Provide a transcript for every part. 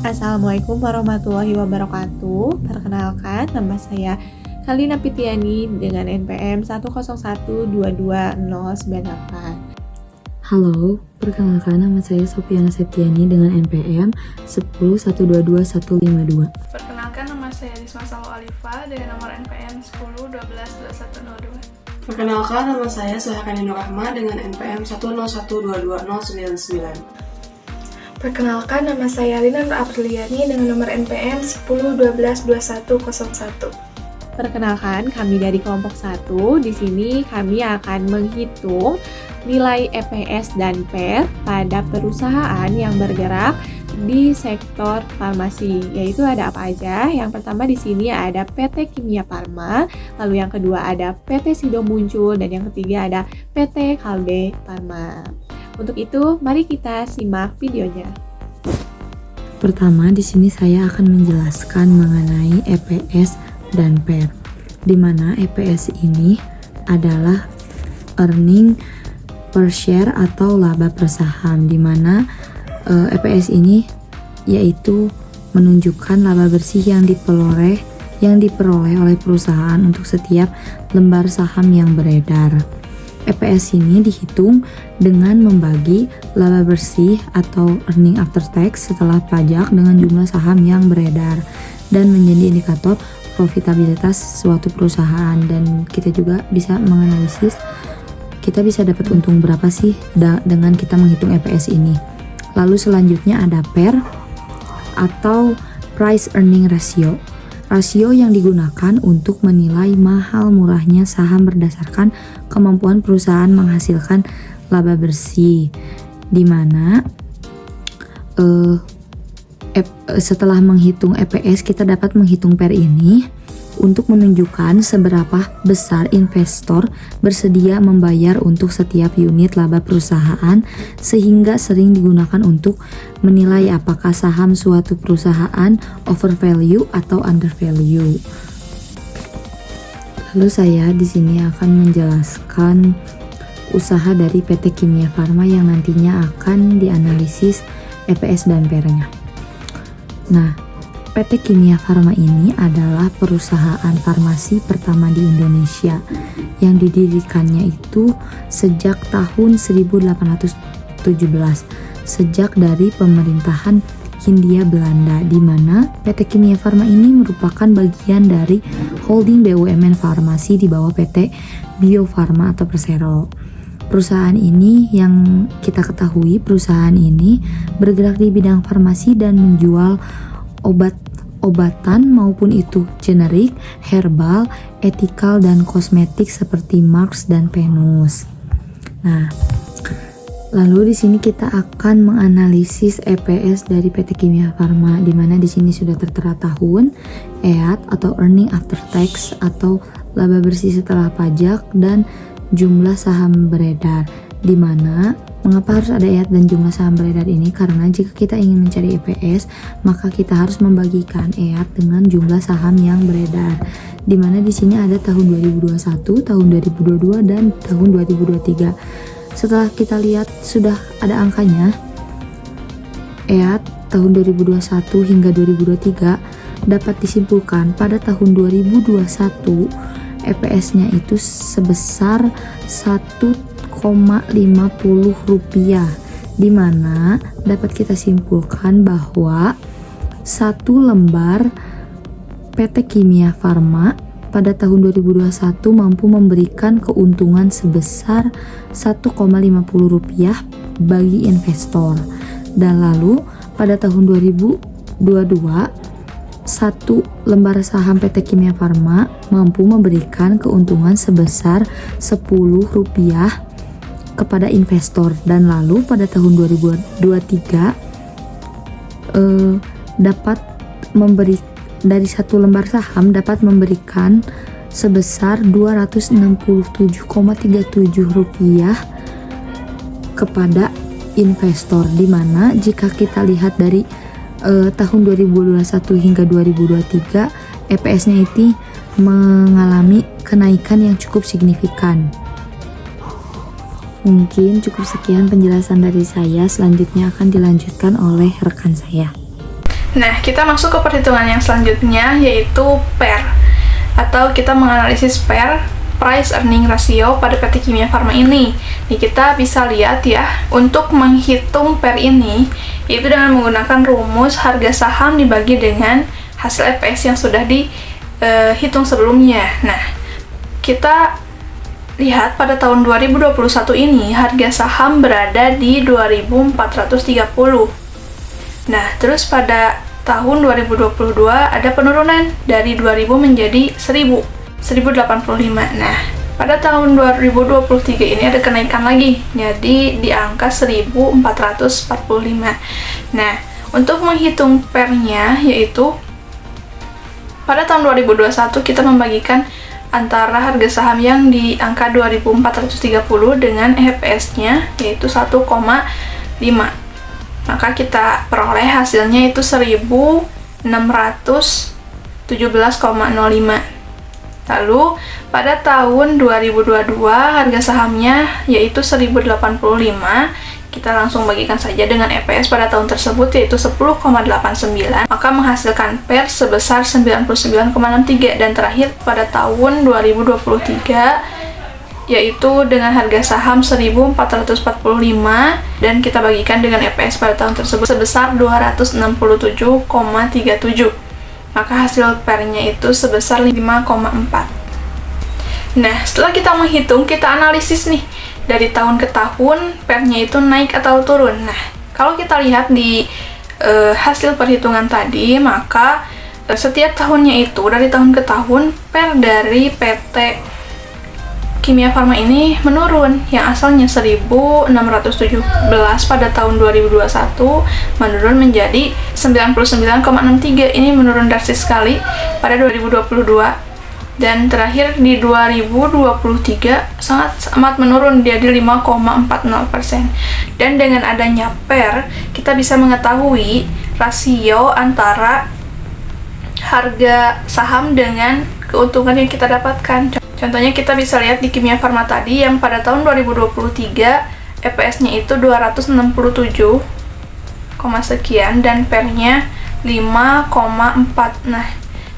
Assalamualaikum warahmatullahi wabarakatuh. Perkenalkan, nama saya Kalina Pitiani dengan NPM 101220098. Halo, perkenalkan nama saya Sofiana Septiani dengan NPM 101222152. Perkenalkan, nama saya Risma Salwa Alifa dengan nomor NPM 10122102. Perkenalkan, nama saya Suhakani Nur Rahma dengan NPM 101222099. Perkenalkan, nama saya Lina Nur Apriliani dengan nomor NPM 10122101. Perkenalkan, kami dari kelompok 1. Di sini kami akan menghitung nilai EPS dan PER pada perusahaan yang bergerak di sektor farmasi, yaitu ada apa aja? Yang pertama di sini ada PT Kimia Farma, lalu yang kedua ada PT Sido Muncul, dan yang ketiga ada PT Kalbe Farma. Untuk itu, mari kita simak videonya. Pertama, di sini saya akan menjelaskan mengenai EPS dan PER, di mana EPS ini adalah earning per share atau laba per saham, di mana EPS ini yaitu menunjukkan laba bersih yang diperoleh oleh perusahaan untuk setiap lembar saham yang beredar. EPS ini dihitung dengan membagi laba bersih atau earning after tax setelah pajak dengan jumlah saham yang beredar dan menjadi indikator profitabilitas suatu perusahaan. Dan kita juga bisa menganalisis kita bisa dapat untung berapa sih dengan kita menghitung EPS ini. Lalu selanjutnya ada PER atau Price Earning Ratio. Rasio yang digunakan untuk menilai mahal murahnya saham berdasarkan kemampuan perusahaan menghasilkan laba bersih, di mana setelah menghitung EPS kita dapat menghitung PER ini untuk menunjukkan seberapa besar investor bersedia membayar untuk setiap unit laba perusahaan, sehingga sering digunakan untuk menilai apakah saham suatu perusahaan overvalue atau undervalue. Lalu saya di sini akan menjelaskan usaha dari PT Kimia Farma yang nantinya akan dianalisis EPS dan PER-nya. Nah, PT Kimia Farma ini adalah perusahaan farmasi pertama di Indonesia yang didirikannya itu sejak tahun 1817, sejak dari pemerintahan Hindia Belanda, di mana PT Kimia Farma ini merupakan bagian dari holding BUMN farmasi di bawah PT Bio Farma atau Persero. Perusahaan ini yang kita ketahui, perusahaan ini bergerak di bidang farmasi dan menjual obat-obatan maupun itu generik, herbal, etikal, dan kosmetik seperti Marks dan Venus. Nah, lalu di sini kita akan menganalisis EPS dari PT Kimia Farma, di mana di sini sudah tertera tahun, EAT atau earning after tax atau laba bersih setelah pajak, dan jumlah saham beredar. Di mana mengapa harus ada EAT dan jumlah saham beredar ini? Karena jika kita ingin mencari EPS, maka kita harus membagikan EAT dengan jumlah saham yang beredar. Di mana di sini ada tahun 2021, tahun 2022, dan tahun 2023. Setelah kita lihat sudah ada angkanya, EAT tahun 2021 hingga 2023, dapat disimpulkan pada tahun 2021 EPS-nya itu sebesar 1,50 rupiah, di mana dapat kita simpulkan bahwa satu lembar PT Kimia Farma pada tahun 2021 mampu memberikan keuntungan sebesar 1,50 rupiah bagi investor. Dan lalu pada tahun 2022 satu lembar saham PT Kimia Farma mampu memberikan keuntungan sebesar 10 rupiah kepada investor. Dan lalu pada tahun 2023 dapat memberi dari satu lembar saham dapat memberikan sebesar 267,37 rupiah kepada investor, di mana jika kita lihat dari tahun 2021 hingga 2023 EPS-nya itu mengalami kenaikan yang cukup signifikan. Mungkin cukup sekian penjelasan dari saya, selanjutnya akan dilanjutkan oleh rekan saya. Nah, kita masuk ke perhitungan yang selanjutnya, yaitu PER, atau kita menganalisis PER, Price Earning Ratio, pada PT Kimia Farma ini. Nih, kita bisa lihat ya, untuk menghitung PER ini, yaitu dengan menggunakan rumus harga saham dibagi dengan hasil EPS yang sudah dihitung sebelumnya. Nah, kita lihat pada tahun 2021 ini, harga saham berada di 2.430. Nah, terus pada tahun 2022 ada penurunan dari 2.000 menjadi 1.085. Nah, pada tahun 2023 ini ada kenaikan lagi, jadi di angka 1.445. Nah, untuk menghitung PER-nya, yaitu pada tahun 2021 kita membagikan antara harga saham yang di angka 2.430 dengan EPS-nya yaitu 1,5. Maka kita peroleh hasilnya itu 1.617,05. Lalu pada tahun 2022 harga sahamnya yaitu 1.085. Kita langsung bagikan saja dengan EPS pada tahun tersebut yaitu 10,89, maka menghasilkan PER sebesar 99,63. Dan terakhir pada tahun 2023 yaitu dengan harga saham 1.445 dan kita bagikan dengan EPS pada tahun tersebut sebesar 267,37, maka hasil PER-nya itu sebesar 5,4. Nah, setelah kita menghitung, kita analisis nih dari tahun ke tahun PER-nya itu naik atau turun. Nah, kalau kita lihat di hasil perhitungan tadi, maka setiap tahunnya itu dari tahun ke tahun PER dari PT Kimia Farma ini menurun. Yang asalnya 1.617 pada tahun 2021 menurun menjadi 99,63. Ini menurun drastis sekali pada 2022. Dan terakhir di 2023 sangat amat menurun, dia di 5,40%. Dan dengan adanya PER, kita bisa mengetahui rasio antara harga saham dengan keuntungan yang kita dapatkan. Contohnya kita bisa lihat di Kimia Farma tadi yang pada tahun 2023 EPS-nya itu 267, sekian dan PER-nya 5,4. Nah,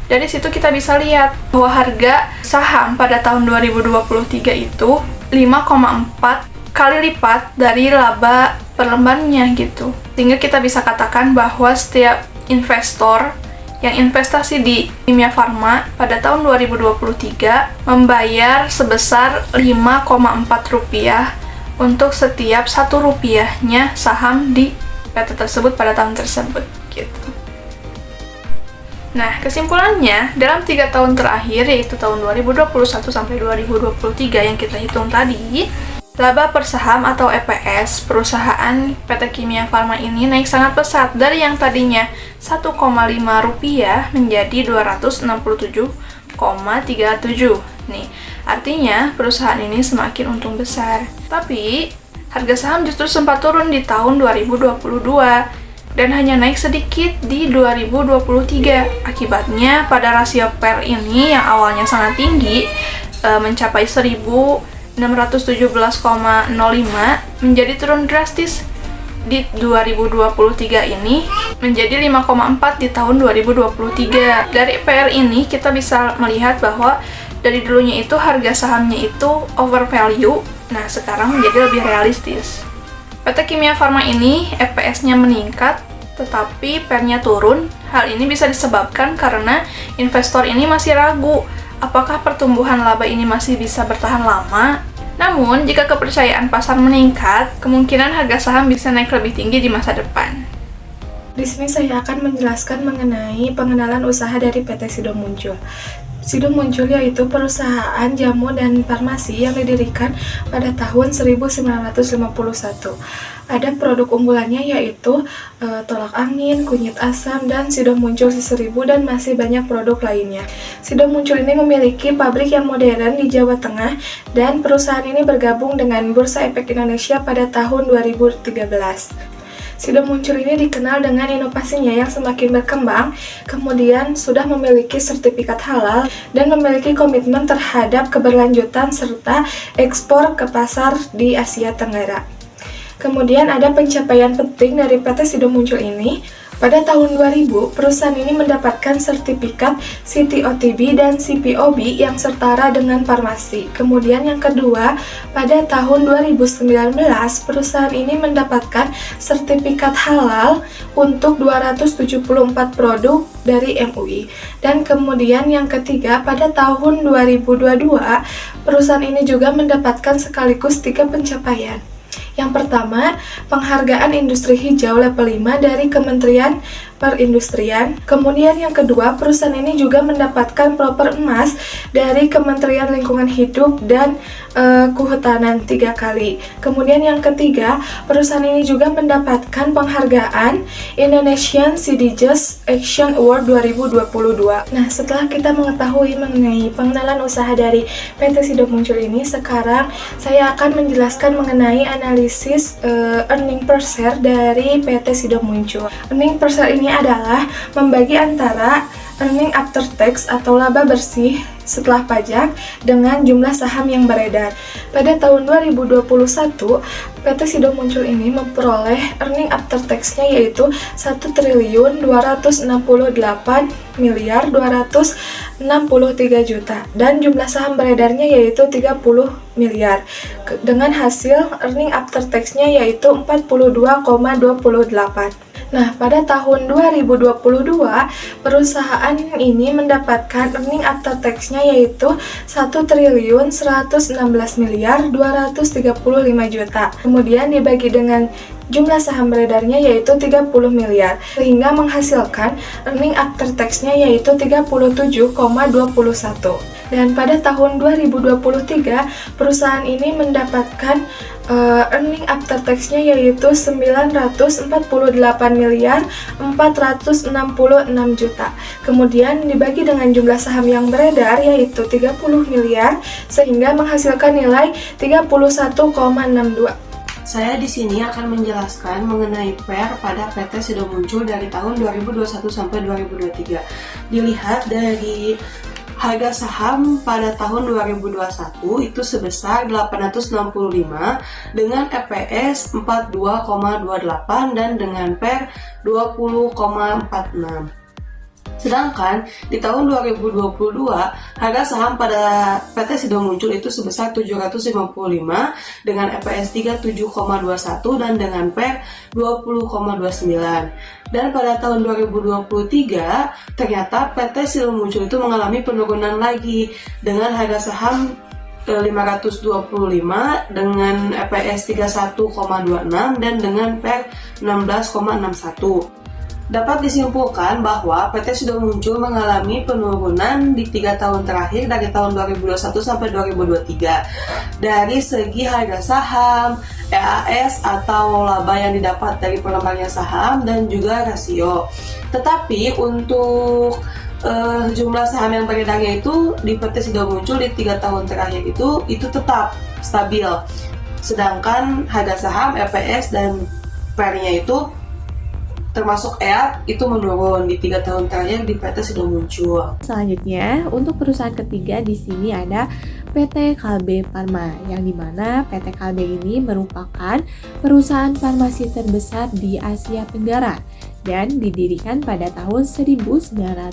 dari situ kita bisa lihat bahwa harga saham pada tahun 2023 itu 5,4 kali lipat dari laba per lembarnya gitu. Sehingga kita bisa katakan bahwa setiap investor yang investasi di Kimia Farma pada tahun 2023 membayar sebesar 5,4 rupiah untuk setiap 1 rupiahnya saham di PT tersebut pada tahun tersebut gitu. Nah, kesimpulannya, dalam 3 tahun terakhir, yaitu tahun 2021 sampai 2023 yang kita hitung tadi, laba per saham atau EPS perusahaan PT Kimia Farma ini naik sangat pesat dari yang tadinya 1,5 rupiah menjadi 267,37. Nih, artinya perusahaan ini semakin untung besar. Tapi, harga saham justru sempat turun di tahun 2022. Dan hanya naik sedikit di 2023. Akibatnya pada rasio PER ini yang awalnya sangat tinggi mencapai 1.617,05 menjadi turun drastis di 2023 ini menjadi 5,4 di tahun 2023. Dari PER ini kita bisa melihat bahwa dari dulunya itu harga sahamnya itu over value, nah sekarang menjadi lebih realistis. PT Kimia Farma ini EPS-nya meningkat, tetapi PER-nya turun. Hal ini bisa disebabkan karena investor ini masih ragu apakah pertumbuhan laba ini masih bisa bertahan lama. Namun, jika kepercayaan pasar meningkat, kemungkinan harga saham bisa naik lebih tinggi di masa depan. Di sini saya akan menjelaskan mengenai pengenalan usaha dari PT Sido Muncul. Sido Muncul yaitu perusahaan jamu dan farmasi yang didirikan pada tahun 1951. Ada produk unggulannya yaitu tolak angin, kunyit asam, dan Sido Muncul si 1000 dan masih banyak produk lainnya. Sido Muncul ini memiliki pabrik yang modern di Jawa Tengah dan perusahaan ini bergabung dengan Bursa Efek Indonesia pada tahun 2013. Sido Muncul ini dikenal dengan inovasinya yang semakin berkembang, kemudian sudah memiliki sertifikat halal dan memiliki komitmen terhadap keberlanjutan serta ekspor ke pasar di Asia Tenggara. Kemudian ada pencapaian penting dari PT Sido Muncul ini. Pada tahun 2000, perusahaan ini mendapatkan sertifikat CTOTB dan CPOB yang setara dengan farmasi. Kemudian yang kedua, pada tahun 2019, perusahaan ini mendapatkan sertifikat halal untuk 274 produk dari MUI. Dan kemudian yang ketiga, pada tahun 2022, perusahaan ini juga mendapatkan sekaligus 3 pencapaian. Yang pertama, penghargaan industri hijau level 5 dari Kementerian Perindustrian. Kemudian yang kedua, perusahaan ini juga mendapatkan proper emas dari Kementerian Lingkungan Hidup dan Kehutanan 3 kali. Kemudian yang ketiga, perusahaan ini juga mendapatkan penghargaan Indonesian CDGs Action Award 2022. Nah, setelah kita mengetahui mengenai pengenalan usaha dari PT Sido Muncul ini, sekarang saya akan menjelaskan mengenai analisis earning per share dari PT Sido Muncul. Earning per share ini adalah membagi antara earning after tax atau laba bersih setelah pajak dengan jumlah saham yang beredar. Pada tahun 2021, PT Sido Muncul ini memperoleh earning after tax-nya yaitu 1.268.263.000.000 dan jumlah saham beredarnya yaitu 30 miliar dengan hasil earning after tax-nya yaitu 42,28. Nah, pada tahun 2022, perusahaan ini mendapatkan earning after tax-nya yaitu 1.116.235.000.000. Kemudian dibagi dengan jumlah saham beredarnya yaitu 30 miliar, sehingga menghasilkan earning after tax-nya yaitu 37,21. Dan pada tahun 2023, perusahaan ini mendapatkan earning after tax-nya yaitu 948.466.000.000. Kemudian dibagi dengan jumlah saham yang beredar yaitu 30 miliar, sehingga menghasilkan nilai 31,62. Saya di sini akan menjelaskan mengenai PER pada PT Sido Muncul dari tahun 2021 sampai 2023. Dilihat dari harga saham pada tahun 2021 itu sebesar 865 dengan EPS 42,28 dan dengan PER 20,46. Sedangkan di tahun 2022, harga saham pada PT Sido Muncul itu sebesar 755 dengan EPS 37,21 dan dengan PER 20,29. Dan pada tahun 2023, ternyata PT Sido Muncul itu mengalami penurunan lagi dengan harga saham 525 dengan EPS 31,26 dan dengan PER 16,61. Dapat disimpulkan bahwa PT Sido Muncul mengalami penurunan di 3 tahun terakhir dari tahun 2021 sampai 2023 dari segi harga saham, EAS atau laba yang didapat dari perlembaran saham dan juga rasio. Tetapi untuk jumlah saham yang beredarnya itu di PT Sido Muncul di 3 tahun terakhir itu tetap stabil. Sedangkan harga saham, EPS dan PER-nya itu termasuk EA itu menurun di 3 tahun terakhir di PT Sido Muncul. Selanjutnya, untuk perusahaan ketiga di sini ada PT Kalbe Farma, yang dimana PT Kalbe ini merupakan perusahaan farmasi terbesar di Asia Tenggara dan didirikan pada tahun 1966.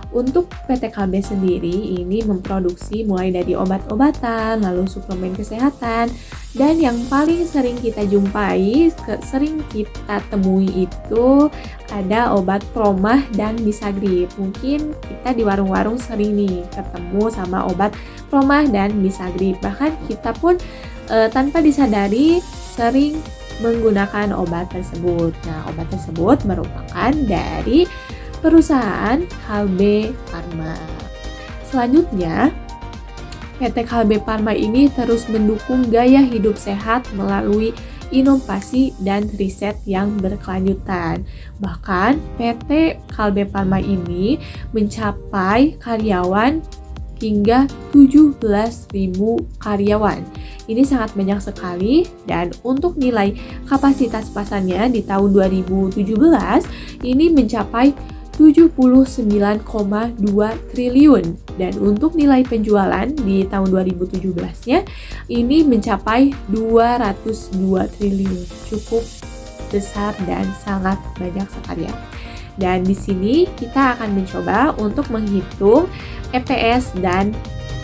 Untuk PT Kalbe sendiri ini memproduksi mulai dari obat-obatan, lalu suplemen kesehatan, dan yang paling sering kita jumpai, sering kita temui itu ada obat Promah dan Bisagrip. Mungkin kita di warung-warung sering nih ketemu sama obat Promah dan Bisagrip. Bahkan kita pun tanpa disadari sering menggunakan obat tersebut. Nah, obat tersebut merupakan dari perusahaan Kalbe Farma. Selanjutnya, PT Kalbe Farma ini terus mendukung gaya hidup sehat melalui inovasi dan riset yang berkelanjutan. Bahkan PT Kalbe Farma ini mencapai karyawan hingga 17.000 karyawan. Ini sangat banyak sekali, dan untuk nilai kapasitas pasarnya di tahun 2017 ini mencapai 79,2 triliun, dan untuk nilai penjualan di tahun 2017-nya ini mencapai 202 triliun. Cukup besar dan sangat banyak sekali ya. Dan di sini kita akan mencoba untuk menghitung EPS dan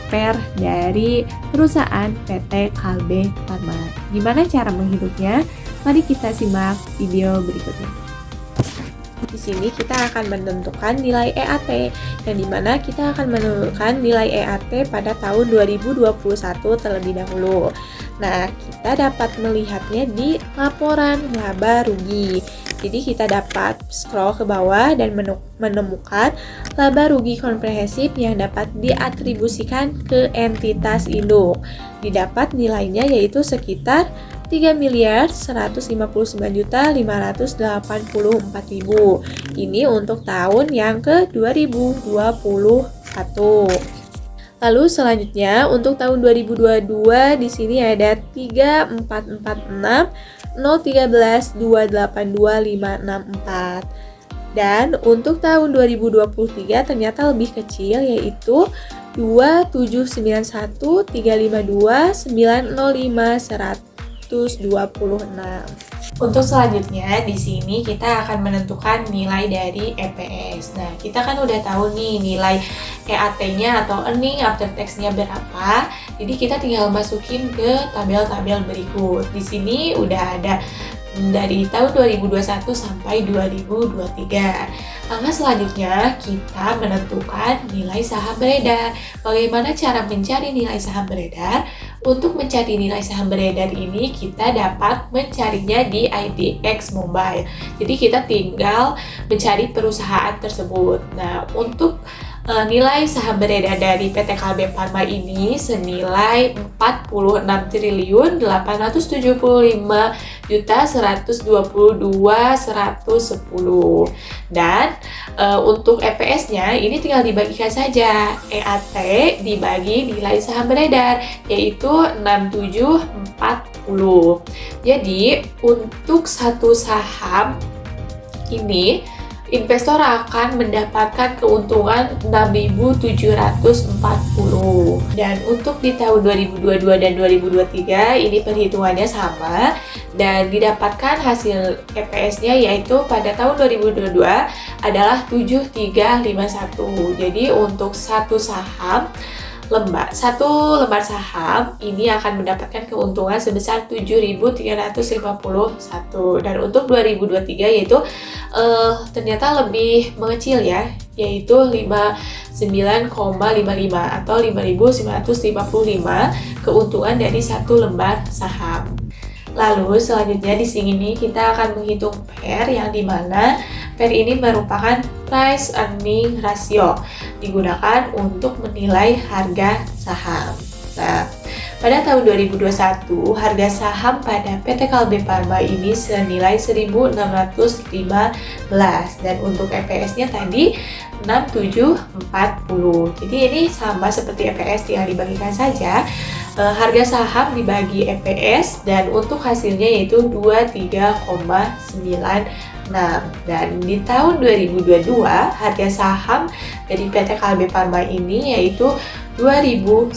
PER dari perusahaan PT Kalbe Farma. Gimana cara menghitungnya? Mari kita simak video berikutnya. Di sini kita akan menentukan nilai EAT, yang dimana kita akan menentukan nilai EAT pada tahun 2021 terlebih dahulu. Nah, kita dapat melihatnya di laporan laba rugi. Jadi kita dapat scroll ke bawah dan menemukan laba rugi komprehensif yang dapat diatribusikan ke entitas induk. Didapat nilainya yaitu sekitar 3.199.584.000. Ini untuk tahun yang ke-2021. Lalu selanjutnya untuk tahun 2022 di sini ada 3.446.013.282.564. Dan untuk tahun 2023 ternyata lebih kecil yaitu 2.791.352.905.126. Untuk selanjutnya di sini kita akan menentukan nilai dari EPS. Nah, kita kan udah tahu nih nilai EAT-nya atau earning after tax-nya berapa. Jadi kita tinggal masukin ke tabel-tabel berikut. Di sini udah ada dari tahun 2021 sampai 2023. Langkah selanjutnya kita menentukan nilai saham beredar. Bagaimana cara mencari nilai saham beredar? Untuk mencari nilai saham beredar ini kita dapat mencarinya di IDX Mobile. Jadi kita tinggal mencari perusahaan tersebut. Nah, untuk nilai saham beredar dari PT Kalbe Farma ini senilai 46.875.122.110 dan untuk EPS-nya ini tinggal dibagikan saja EAT dibagi nilai saham beredar yaitu 6740. Jadi untuk satu saham ini investor akan mendapatkan keuntungan 6.740. Dan untuk di tahun 2022 dan 2023 ini perhitungannya sama dan didapatkan hasil EPS-nya yaitu pada tahun 2022 adalah 7351. Jadi untuk satu lembar saham ini akan mendapatkan keuntungan sebesar 7.351 dan untuk 2023 yaitu ternyata lebih mengecil ya, yaitu 59,55 atau 5.955 keuntungan dari satu lembar saham. Lalu selanjutnya di sini kita akan menghitung PER yang dimana PER ini merupakan price earning ratio digunakan untuk menilai harga saham. Nah, pada tahun 2021 harga saham pada PT Kalbe Farma ini senilai 1.615 dan untuk EPS-nya tadi 6740. Jadi ini sama seperti EPS, tinggal dibagikan saja. Harga saham dibagi EPS dan untuk hasilnya yaitu 23,96. Dan di tahun 2022 harga saham dari PT Kalbe Farma ini yaitu 2090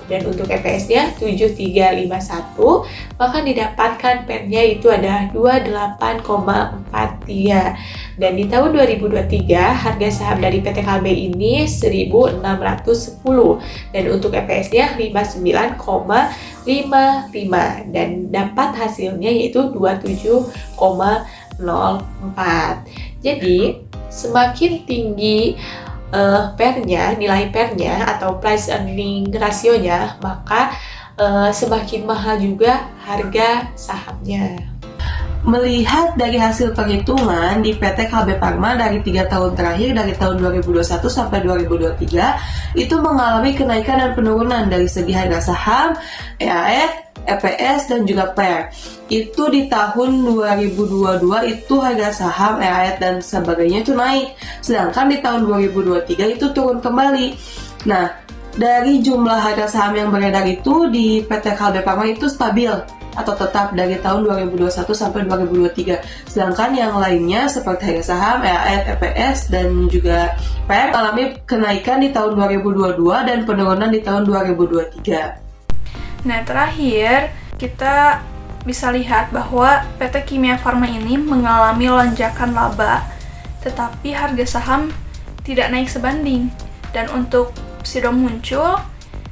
dan untuk EPS-nya 7351, maka didapatkan PER-nya itu ada 28,43. Dan di tahun 2023 harga saham dari PT Kalbe ini 1610 dan untuk EPS-nya 59,55 dan dapat hasilnya yaitu 27,04. Jadi semakin tinggi PER-nya, nilai PER-nya atau price earning ratio-nya, maka semakin mahal juga harga sahamnya. Melihat dari hasil perhitungan di PT Kalbe Farma dari 3 tahun terakhir dari tahun 2021 sampai 2023 itu mengalami kenaikan dan penurunan dari segi harga saham, EAT, EPS dan juga PER. Itu di tahun 2022 itu harga saham, EAT dan sebagainya itu naik. Sedangkan di tahun 2023 itu turun kembali. Nah, dari jumlah harga saham yang beredar itu di PT Kalbe Farma itu stabil atau tetap dari tahun 2021 sampai 2023. Sedangkan yang lainnya seperti harga saham, EAT, EPS dan juga PER mengalami kenaikan di tahun 2022 dan penurunan di tahun 2023. Nah, terakhir kita bisa lihat bahwa PT Kimia Farma ini mengalami lonjakan laba, tetapi harga saham tidak naik sebanding. Dan untuk Sido Muncul,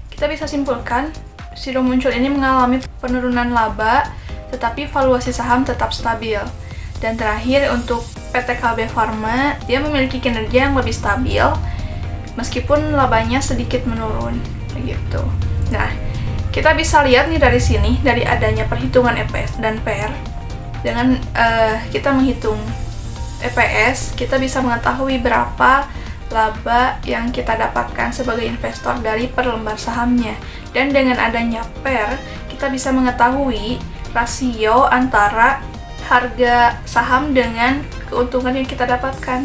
kita bisa simpulkan Sido Muncul ini mengalami penurunan laba, tetapi valuasi saham tetap stabil. Dan terakhir untuk PT KB Farma, dia memiliki kinerja yang lebih stabil, meskipun labanya sedikit menurun, begitu. Nah, kita bisa lihat nih dari sini, dari adanya perhitungan EPS dan PER, dengan kita menghitung EPS, kita bisa mengetahui berapa laba yang kita dapatkan sebagai investor dari per lembar sahamnya. Dan dengan adanya PER, kita bisa mengetahui rasio antara harga saham dengan keuntungan yang kita dapatkan.